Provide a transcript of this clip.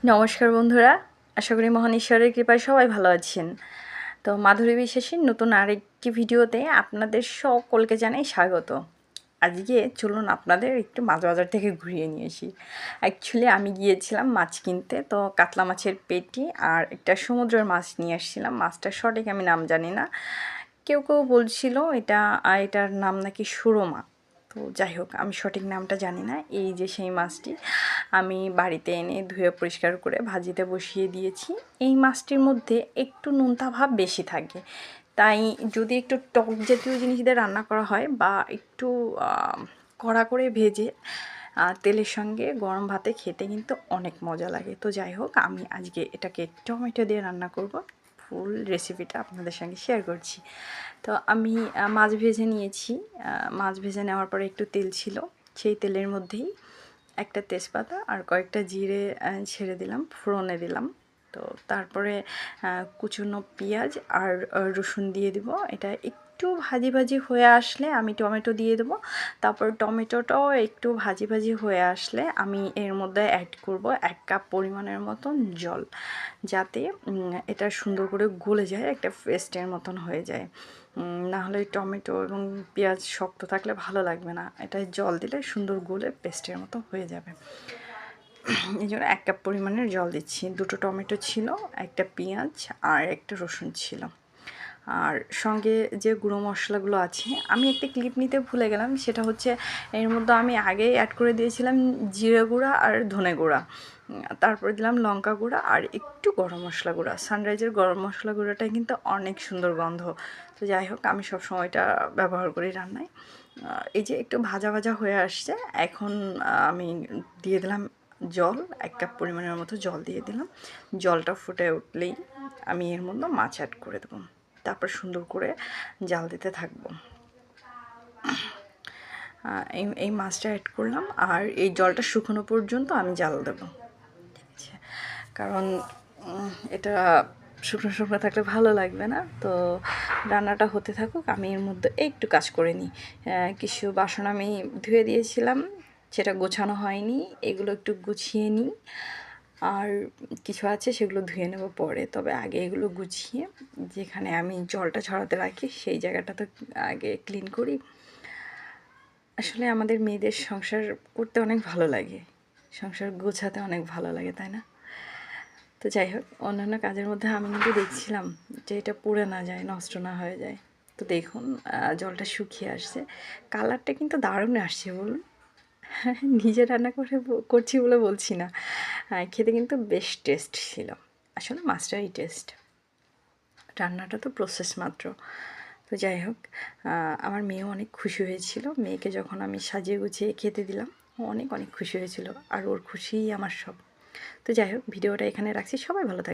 নমস্কার বন্ধুরা, আশা করি মহান ঈশ্বরের কৃপায় সবাই ভালো আছেন। তো মাধুরী বিশ্বাসের নতুন আরেকটি ভিডিওতে আপনাদের সকলকে জানাই স্বাগত। আজকে চলুন আপনাদের একটু মাছ বাজার থেকে ঘুরিয়ে নিয়ে আসি। অ্যাকচুয়ালি আমি গিয়েছিলাম মাছ কিনতে, তো কাতলা মাছের পেটি আর একটা সমুদ্রের মাছ নিয়ে আসছিলাম। মাছটার সঠিক আমি নাম জানি না, কেউ কেউ বলছিল এটার নাম নাকি সুরমা। তো যাই হোক, আমি সঠিক নামটা জানি না। এই যে সেই মাছটি আমি বাড়িতে এনে ধুয়ে পরিষ্কার করে ভাজিতে বসিয়ে দিয়েছি। এই মাছটির মধ্যে একটু নোনতা ভাব বেশি থাকে, তাই যদি একটু টক জাতীয় জিনিস দিয়ে রান্না করা হয় বা একটু কড়া করে ভেজে তেলের সঙ্গে গরম ভাতে খেতে কিন্তু অনেক মজা লাগে। তো যাই হোক, আমি আজকে এটাকে টমেটো দিয়ে রান্না করব। ফুল রেসিপিটা আপনাদের সঙ্গে শেয়ার করছি। তো আমি মাছ ভেজে নিয়েছি। মাছ ভেজে নেওয়ার পরে একটু তেল ছিল, সেই তেলের মধ্যেই একটা তেজপাতা আর কয়েকটা জিরে ছেড়ে দিলাম, ফোড়নে দিলাম। তো তারপরে কুচনো পেঁয়াজ আর রসুন দিয়ে দিব। এটা একটু ভাজি ভাজি হয়ে আসলে আমি টমেটো দিয়ে দেবো। তারপর টমেটোটাও একটু ভাজি ভাজি হয়ে আসলে আমি এর মধ্যে অ্যাড করব 1 কাপ পরিমাণের মতন জল, যাতে এটা সুন্দর করে গলে যায়, একটা পেস্টের মতন হয়ে যায়। নাহলে টমেটো এবং পেঁয়াজ শক্ত থাকলে ভালো লাগবে না। এটা জল দিলে সুন্দর গলে পেস্টের মতো হয়ে যাবে। এই জন্য 1 কাপ পরিমাণের জল দিচ্ছি। 2টো টমেটো ছিল, একটা পেঁয়াজ আর একটা রসুন ছিল। আর সঙ্গে যে গুঁড়ো মশলাগুলো আছে, আমি একটা ক্লিপ নিতে ভুলে গেলাম। সেটা হচ্ছে, এর মধ্যে আমি আগেই অ্যাড করে দিয়েছিলাম জিরে গুঁড়া আর ধনে গুঁড়া, তারপরে দিলাম লঙ্কা গুঁড়া আর একটু গরম মশলা গুঁড়া। সানরাইজের গরম মশলা গুঁড়োটা কিন্তু অনেক সুন্দর গন্ধ। তো যাই হোক, আমি সব সময়টা ব্যবহার করি রান্নায়। এই যে একটু ভাজা ভাজা হয়ে আসছে, এখন আমি দিয়ে দিলাম জল। 1 কাপ পরিমাণের মতো জল দিয়ে দিলাম। জলটা ফুটে উঠলেই আমি এর মধ্যে মাছ অ্যাড করে দেবো। তারপর সুন্দর করে জাল দিতে থাকবো। এই মাছটা অ্যাড করলাম, আর এই জলটা শুকনো পর্যন্ত আমি জাল দেবো। ঠিক আছে, কারণ এটা শুকনো শুকনো থাকলে ভালো লাগবে না। তো রান্নাটা হতে থাকুক, আমি এর মধ্যে একটু কাজ করে নিই। কিছু বাসন আমি ধুয়ে দিয়েছিলাম, সেটা গোছানো হয়নি, এগুলো একটু গুছিয়ে নিই। আর কিছু আছে সেগুলো ধুয়ে নেব পরে, তবে আগে এগুলো গুছিয়ে যেখানে আমি জলটা ছড়াতে রাখি সেই জায়গাটা তো আগে ক্লিন করি। আসলে আমাদের মেয়েদের সংসার করতে অনেক ভালো লাগে, সংসার গোছাতে অনেক ভালো লাগে, তাই না? তো যাই হোক, অন্যান্য কাজের মধ্যে আমি কিন্তু দেখছিলাম যে এটা পুড়ে না যায়, নষ্ট না হয়ে যায়। তো দেখুন, জলটা শুকিয়ে আসছে, কালারটা কিন্তু দারুণ আসছে বলুন। নিজে রান্না করছি বলে বলছি না, খেতে কিন্তু বেশ টেস্ট ছিল। আসলে মাছটারই টেস্ট, রান্নাটা তো প্রসেস মাত্র। তো যাই হোক, আমার মেয়েও অনেক খুশি হয়েছিল। মেয়েকে যখন আমি সাজিয়ে গুছিয়ে খেতে দিলাম, ও অনেক অনেক খুশি হয়েছিল, আর ওর খুশিই আমার সব। তো যাই হোক, ভিডিওটা এখানে রাখছি। সবাই ভালো থাকে।